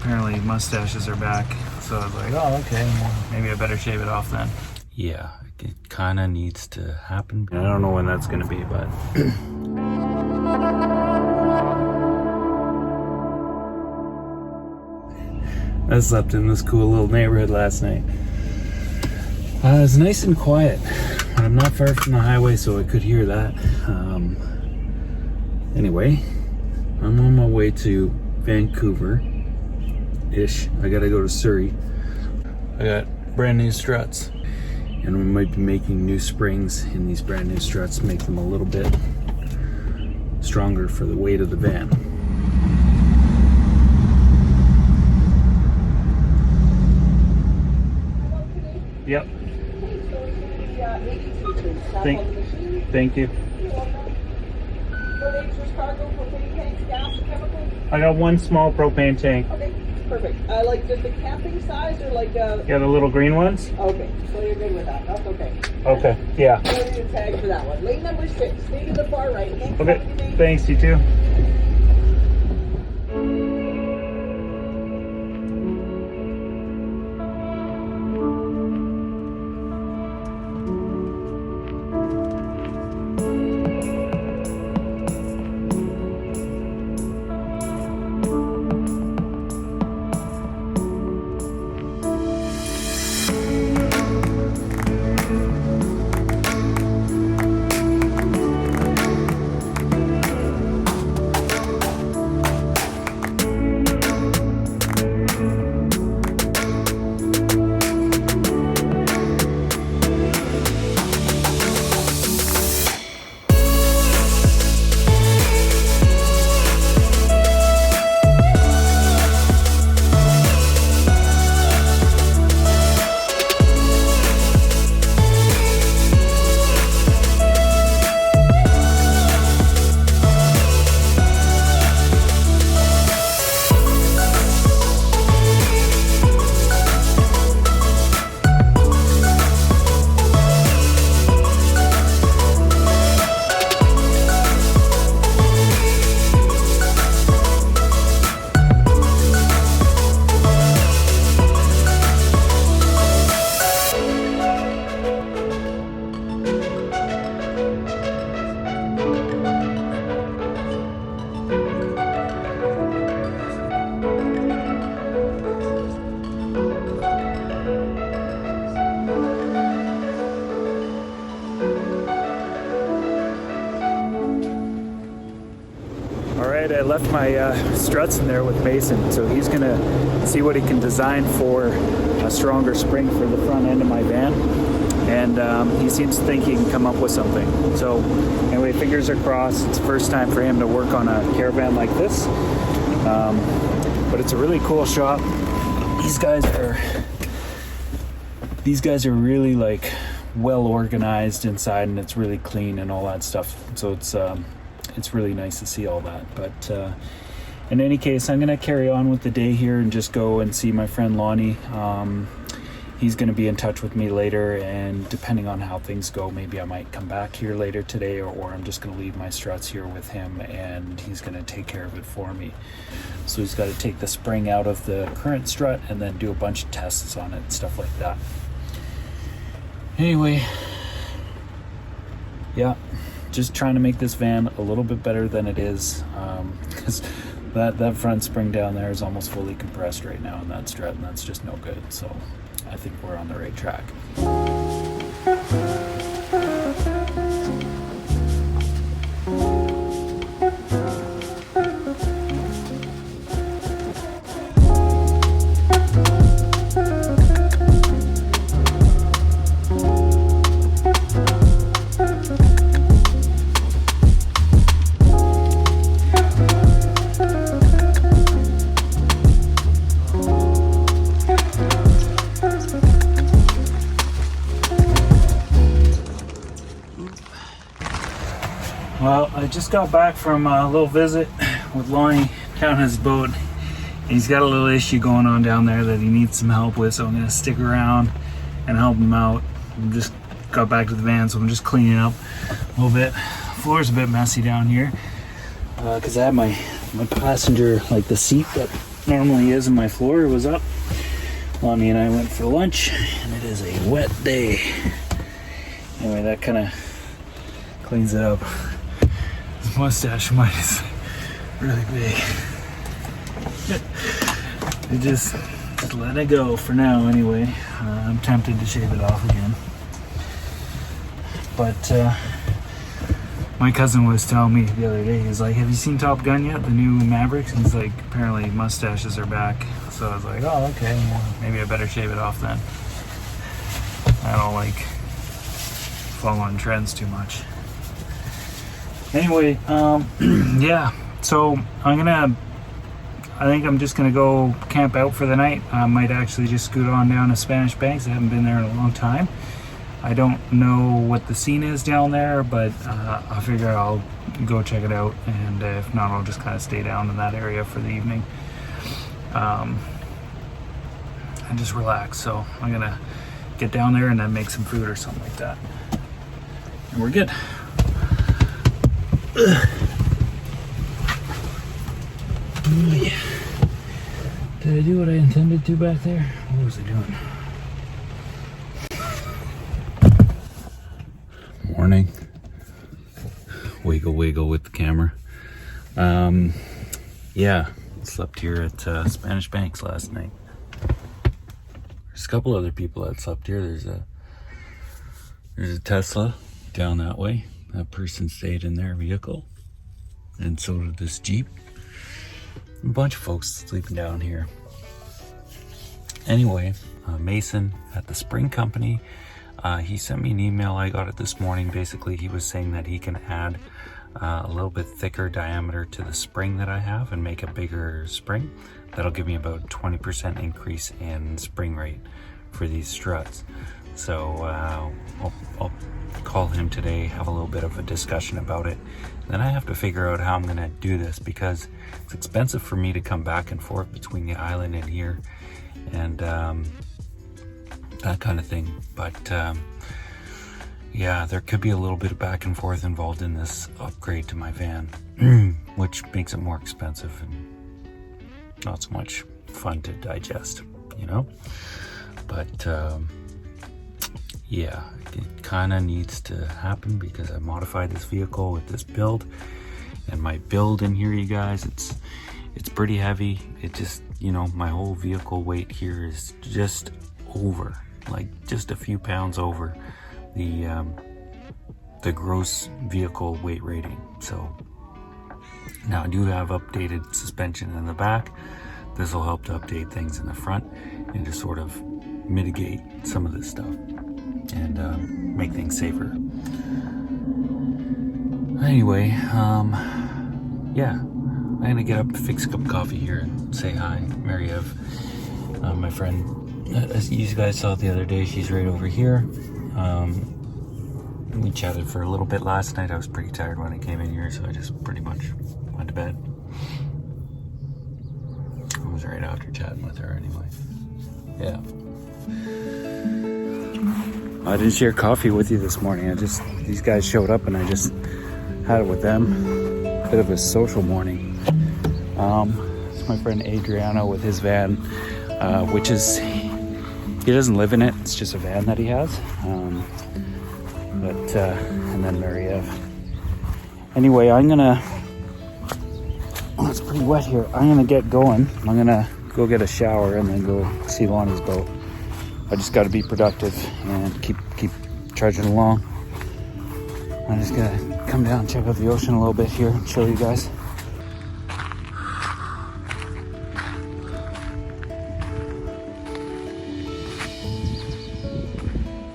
apparently mustaches are back. So I was like, oh, okay, maybe I better shave it off then. Yeah, it kind of needs to happen. I don't know when that's going to be, but... I slept in this cool little neighborhood last night. It was nice and quiet. I'm not far from the highway, so I could hear that. Anyway, I'm on my way to Vancouver-ish. I gotta go to Surrey. I got brand new struts. And we might be making new springs in these brand new struts, make them a little bit stronger for the weight of the van. Yep. Thank you. I got one small propane tank. Okay, perfect. Like just the camping size or like Yeah, the little green ones? Okay, so you're good with that. That's okay. Okay, yeah. So you need a tag for that one. Lane number 6, stay to the far right. Thanks, Okay, thanks, you too. I left my struts in there with Mason, so he's gonna see what he can design for a stronger spring for the front end of my van, and he seems to think he can come up with something. So anyway, fingers are crossed. It's the first time for him to work on a caravan like this, but it's a really cool shop. These guys are really like well organized inside, and it's really clean and all that stuff, so it's really nice to see all that. But in any case, I'm gonna carry on with the day here and just go and see my friend Lonny. He's gonna be in touch with me later, and depending on how things go, maybe I might come back here later today, or I'm just gonna leave my struts here with him and he's gonna take care of it for me. So he's got to take the spring out of the current strut and then do a bunch of tests on it and stuff like that. Anyway, yeah, just trying to make this van a little bit better than it is, because that front spring down there is almost fully compressed right now in that strut, and that's just no good. So I think we're on the right track. Well, I just got back from a little visit with Lonny down in his boat. He's got a little issue going on down there that he needs some help with, so I'm gonna stick around and help him out. I just got back to the van, so I'm just cleaning up a little bit. The floor's a bit messy down here because I have my passenger, like the seat that normally is, and my floor was up. Lonny and I went for lunch, and it is a wet day. Anyway, that kind of cleans it up. This mustache of mine is really big. I just let it go for now anyway. I'm tempted to shave it off again. But my cousin was telling me the other day, he's like, have you seen Top Gun yet? The new Mavericks? And he's like, apparently mustaches are back. So I was like, oh, okay, well, maybe I better shave it off then. I don't like following trends too much. Anyway, yeah, so I think I'm just gonna go camp out for the night. I might actually just scoot on down to Spanish Banks. I haven't been there in a long time. I don't know what the scene is down there, but I figure I'll go check it out, and if not, I'll just kind of stay down in that area for the evening and just relax. So I'm gonna get down there and then make some food or something like that, and we're good. Oh, yeah. Did I do what I intended to back there? What was I doing? Morning. Wiggle with the camera. Yeah, slept here at Spanish Banks last night. There's a couple other people that slept here. There's a Tesla down that way. That person stayed in their vehicle, and so did this Jeep. A bunch of folks sleeping down here. Anyway, Mason at the spring company, he sent me an email. I got it this morning. Basically, he was saying that he can add a little bit thicker diameter to the spring that I have and make a bigger spring. That'll give me about 20% increase in spring rate for these struts. So I'll call him today, have a little bit of a discussion about it. Then I have to figure out how I'm gonna do this, because it's expensive for me to come back and forth between the island and here, and that kind of thing. But yeah, there could be a little bit of back and forth involved in this upgrade to my van, which makes it more expensive and not so much fun to digest, you know? But yeah, it kind of needs to happen because I modified this vehicle with this build, and my build in here, you guys, it's pretty heavy. It just, you know, my whole vehicle weight here is just over, like just a few pounds over the gross vehicle weight rating. So now I do have updated suspension in the back. This will help to update things in the front and just sort of mitigate some of this stuff and make things safer. Anyway, yeah, I'm gonna get up, fix a cup of coffee here, and say hi. Mary Ev, my friend, as you guys saw the other day, she's right over here. We chatted for a little bit last night. I was pretty tired when I came in here, so I just pretty much went to bed. It was right after chatting with her anyway. Yeah. I didn't share coffee with you this morning. These guys showed up and I just had it with them. Bit of a social morning. It's my friend Adriano with his van, which is, he doesn't live in it. It's just a van that he has. And then Mary Ev. Anyway, I'm gonna, oh, it's pretty wet here. I'm gonna get going. I'm gonna go get a shower and then go see Lonny's boat. I just gotta be productive and keep trudging along. I'm just gonna come down and check out the ocean a little bit here and show you guys.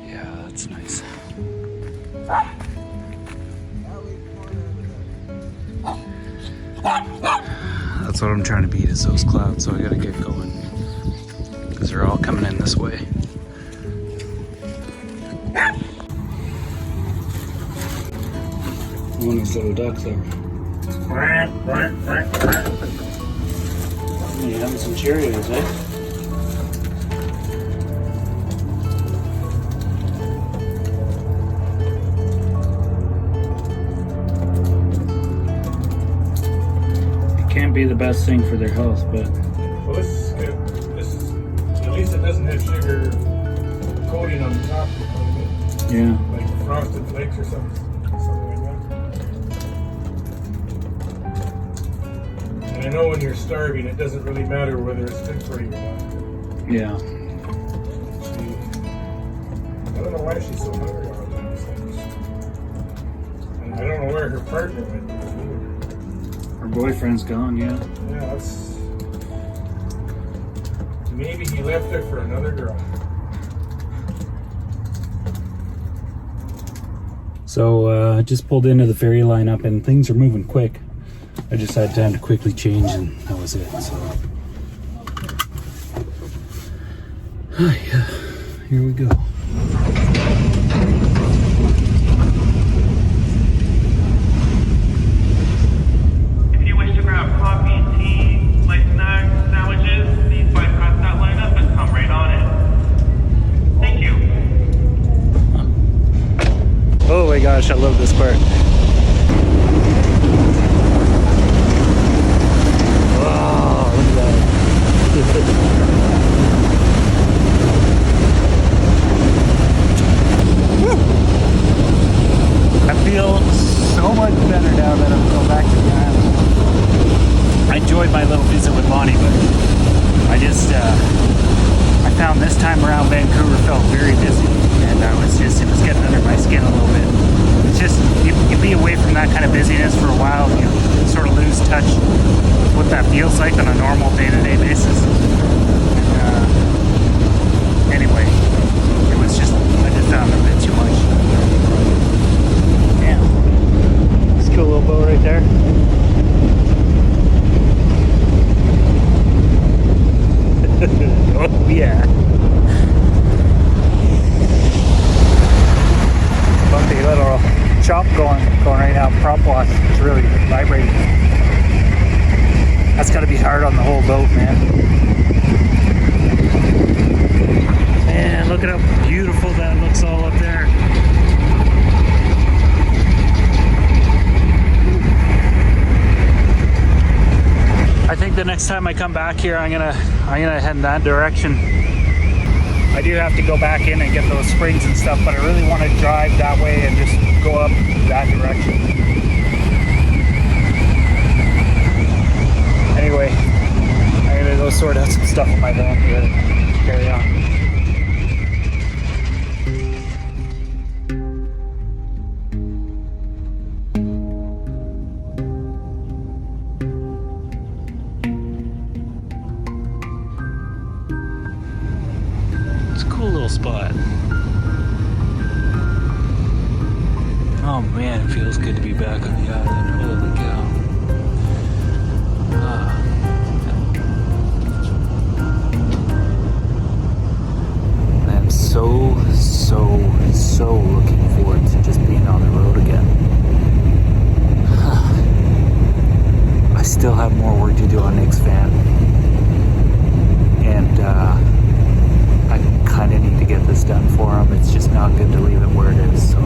Yeah, that's nice. That's what I'm trying to beat, is those clouds, so I gotta get going because they're all coming in this way. One of those little ducks there. You're having some Cheerios, eh? Can't be the best thing for their health, but that sugar coating on the top. Yeah. Like frosted flakes or something like that. And I know when you're starving, it doesn't really matter whether it's good for you or not. Yeah. I don't know why she's so hungry all the time. And I don't know where her partner went. Her boyfriend's gone, yeah. Yeah, that's... Maybe he left her for another girl. So just pulled into the ferry lineup and things are moving quick. I just had time to quickly change and that was it. So yeah, here we go. If you wish to grab coffee, tea, light snacks, sandwiches, please bypass that lineup and come right on in. Thank you. Oh my gosh, I love this part. Wow, look at that. I feel so much better now that I'm going back to the island. I enjoyed my little visit with Lonny, but I just, I found this time around Vancouver felt very busy, and it was getting under my skin a little bit. It's just, you be away from that kind of busyness for a while, you sort of lose touch with what that feels like on a normal day-to-day basis. And, anyway, it was just, I just found it a bit too much. Damn. It's a cool little boat right there. Oh yeah. Bumpy little chop going right now. Prop wash. It's really vibrating. That's got to be hard on the whole boat, man. Man, look at how beautiful that looks all up there. I think the next time I come back here, I'm gonna head in that direction. I do have to go back in and get those springs and stuff, but I really want to drive that way and just go up that direction. Anyway, I'm gonna go sort out some stuff in my van here and carry on. Spot. Oh man, it feels good to be back on the island. Holy cow. I'm so looking forward to just being on the road again. I still have more work to do on Nick's van. And I kind of need to get this done for him. It's just not good to leave it where it is. So,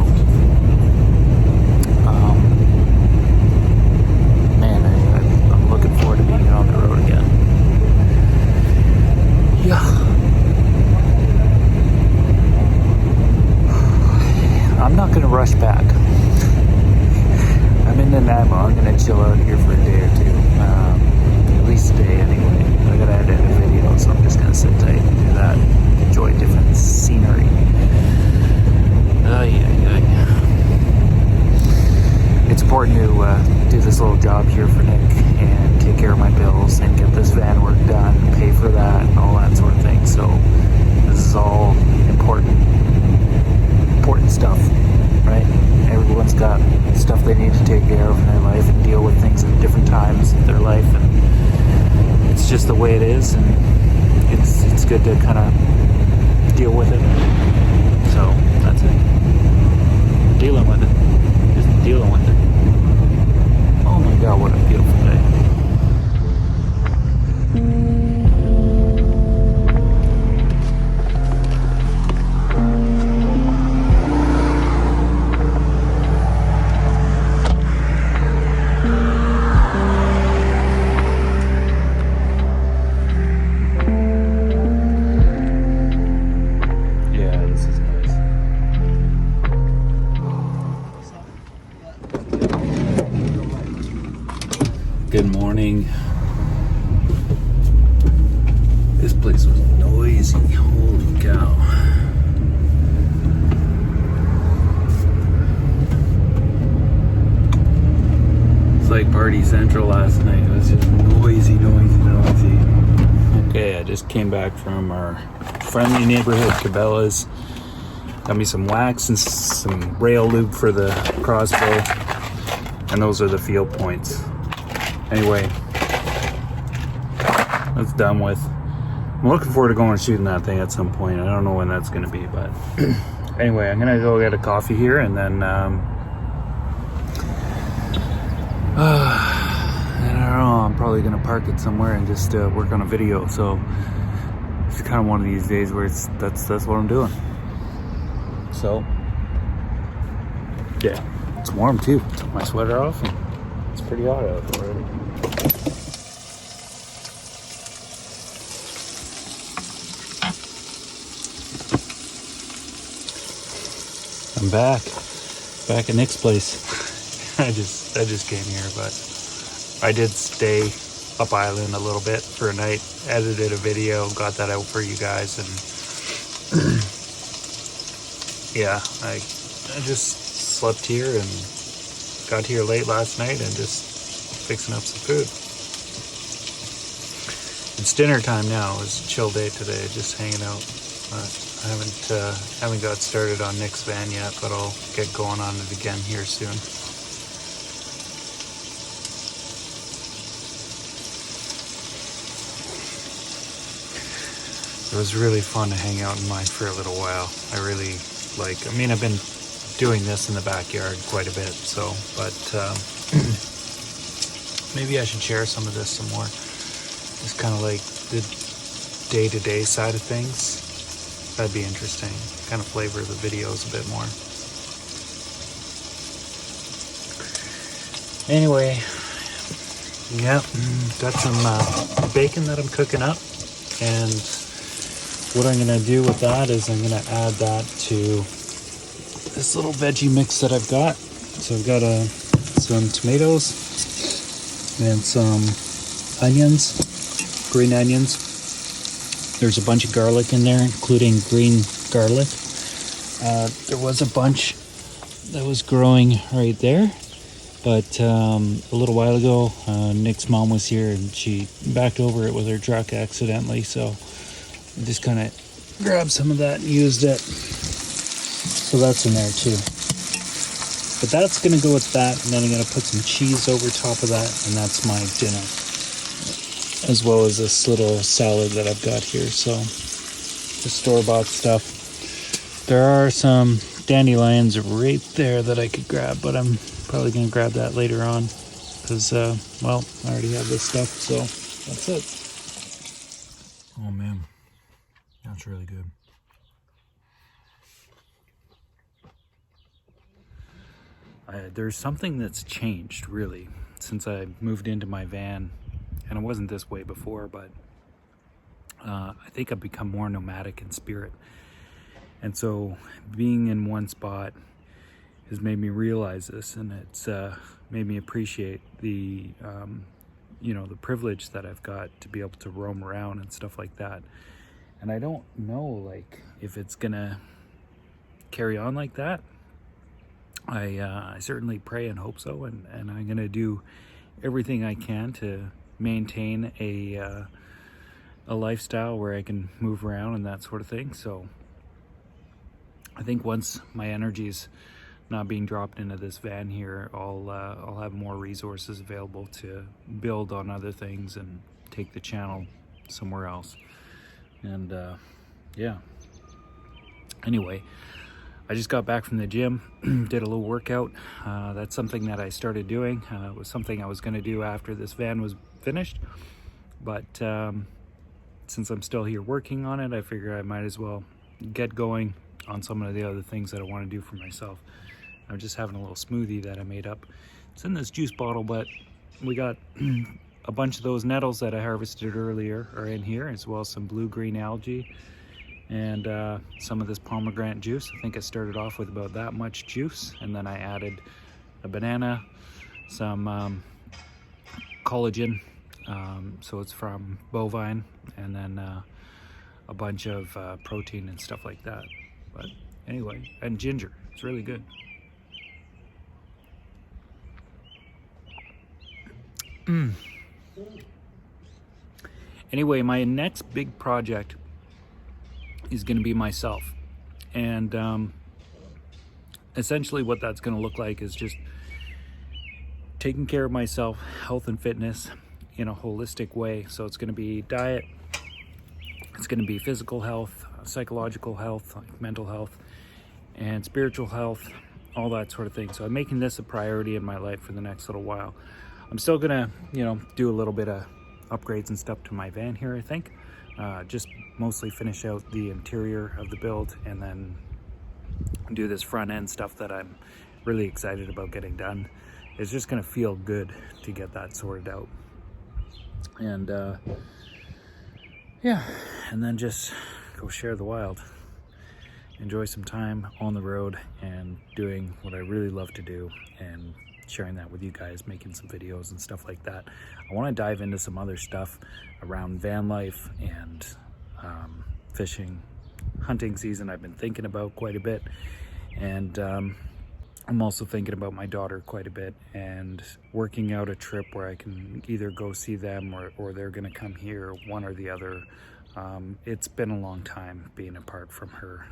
man, I'm looking forward to being on the road again. Yeah. I'm not going to rush back. I'm in Nanaimo. I'm going to chill out here for a day or two. At least a day anyway. I got to edit a video, so I'm just going to sit tight and do that. Enjoy different scenery. It's important to do this little job here for Nick and take care of my bills and get this van work done, pay for that and all that sort of thing. So this is all important stuff, right? Everyone's got stuff they need to take care of in their life and deal with things at different times in their life, and it's just the way it is, and it's good to kind of deal with it. So that's it. Dealing with it. Just dealing with it. Oh my god, what a beautiful day. place was noisy. Holy cow. It's like Party Central last night. It was just noisy. Okay, I just came back from our friendly neighborhood, Cabelas. Got me some wax and some rail lube for the crossbow. And those are the field points. Anyway, that's done with. I'm looking forward to going and shooting that thing at some point. I don't know when that's going to be, but anyway, I'm going to go get a coffee here, and then I don't know, I'm probably going to park it somewhere and just work on a video. So it's kind of one of these days where that's what I'm doing. So yeah, it's warm too. Took my sweater off and it's pretty hot out already. I'm back at Nick's place. I just came here, but I did stay up island a little bit for a night, edited a video, got that out for you guys, and yeah, I just slept here and got here late last night and just fixing up some food. It's dinner time now. It was a chill day today, just hanging out. I haven't got started on Nick's van yet, but I'll get going on it again here soon. It was really fun to hang out in mine for a little while. I've been doing this in the backyard quite a bit, so, but maybe I should share some of this some more. It's kind of like the day-to-day side of things. That'd be interesting. Kind of flavor the videos a bit more. Anyway, yeah, got some bacon that I'm cooking up, and what I'm gonna do with that is I'm gonna add that to this little veggie mix that I've got. So I've got some tomatoes and some onions, green onions. There's a bunch of garlic in there, including green garlic. There was a bunch that was growing right there, but a little while ago, Nick's mom was here and she backed over it with her truck accidentally, so I just kind of grabbed some of that and used it. So that's in there too. But that's going to go with that, and then I'm going to put some cheese over top of that, and that's my dinner. As well as this little salad that I've got here. So the store-bought stuff. There are some dandelions right there that I could grab, but I'm probably going to grab that later on because, I already have this stuff, so that's it. Oh man, that's really good. There's something that's changed really since I moved into my van. And it wasn't this way before, but I think I've become more nomadic in spirit. And so being in one spot has made me realize this, and it's made me appreciate the, the privilege that I've got to be able to roam around and stuff like that. And I don't know, if it's gonna carry on like that. I certainly pray and hope so, and I'm gonna do everything I can to maintain a lifestyle where I can move around and that sort of thing. So I think once my energy's not being dropped into this van here, I'll have more resources available to build on other things and take the channel somewhere else. And yeah. Anyway, I just got back from the gym, did a little workout. That's something that I started doing. It was something I was going to do after this van was finished, but since I'm still here working on it, I figure I might as well get going on some of the other things that I want to do for myself. I'm just having a little smoothie that I made up. It's in this juice bottle, but we got a bunch of those nettles that I harvested earlier are in here, as well as some blue-green algae and some of this pomegranate juice. I think I started off with about that much juice, and then I added a banana, some collagen, so it's from bovine, and then a bunch of protein and stuff like that. But anyway, and ginger, it's really good. Anyway, my next big project is going to be myself, and essentially what that's going to look like is just taking care of myself, health and fitness in a holistic way. So it's going to be diet, it's going to be physical health, psychological health, like mental health, and spiritual health, all that sort of thing. So I'm making this a priority in my life for the next little while. I'm still gonna, do a little bit of upgrades and stuff to my van here, I think. Just mostly finish out the interior of the build and then do this front end stuff that I'm really excited about getting done. It's just gonna feel good to get that sorted out. And yeah, and then just go share the wild. Enjoy some time on the road and doing what I really love to do and sharing that with you guys, making some videos and stuff like that. I want to dive into some other stuff around van life and fishing. Hunting season I've been thinking about quite a bit, and I'm also thinking about my daughter quite a bit and working out a trip where I can either go see them or they're going to come here, one or the other. It's been a long time being apart from her.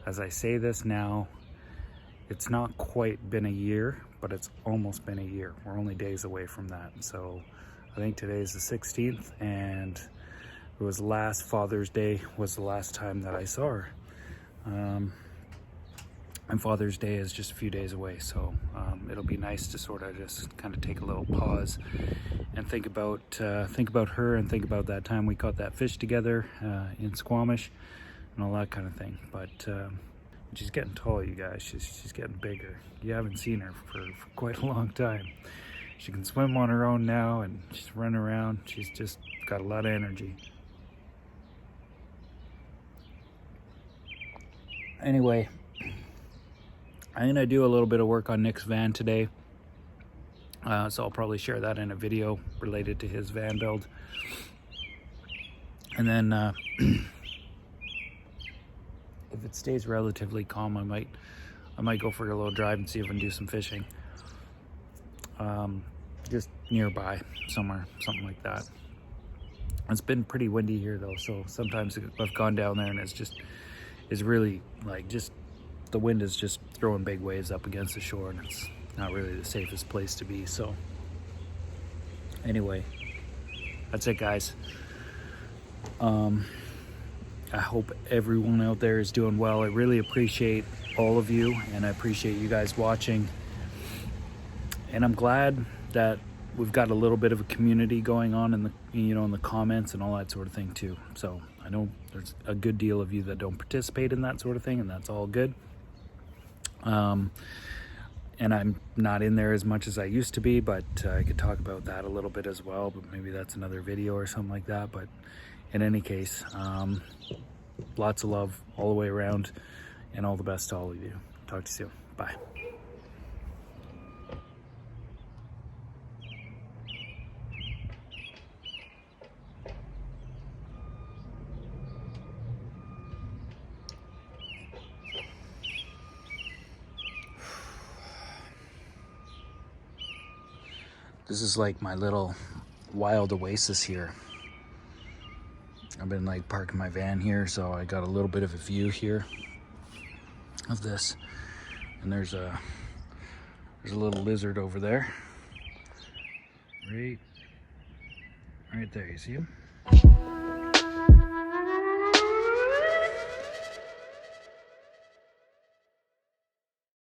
As I say this now, it's not quite been a year, but it's almost been a year. We're only days away from that. So I think today is the 16th, and it was last Father's Day was the last time that I saw her. And Father's Day is just a few days away, so it'll be nice to sort of just kind of take a little pause and think about her and think about that time we caught that fish together in Squamish and all that kind of thing. But she's getting tall, you guys. She's getting bigger. You haven't seen her for quite a long time. She can swim on her own now, and she's running around. She's just got a lot of energy. Anyway, I'm gonna do a little bit of work on Nick's van today. So I'll probably share that in a video related to his van build. And then if it stays relatively calm, I might go for a little drive and see if I can do some fishing. Just nearby somewhere, something like that. It's been pretty windy here though, so sometimes I've gone down there and it's really like just the wind is just throwing big waves up against the shore, and it's not really the safest place to be. So anyway, that's it, guys. I hope everyone out there is doing well. I really appreciate all of you, and I appreciate you guys watching. And I'm glad that we've got a little bit of a community going on in the in the comments and all that sort of thing too. So I know there's a good deal of you that don't participate in that sort of thing, and that's all good. And I'm not in there as much as I used to be, but I could talk about that a little bit as well, but maybe that's another video or something like that. But in any case, lots of love all the way around, and all the best to all of you. Talk to you soon. Bye. This is like my little wild oasis here. I've been like parking my van here, so I got a little bit of a view here of this. And there's a little lizard over there. Right there, you see him?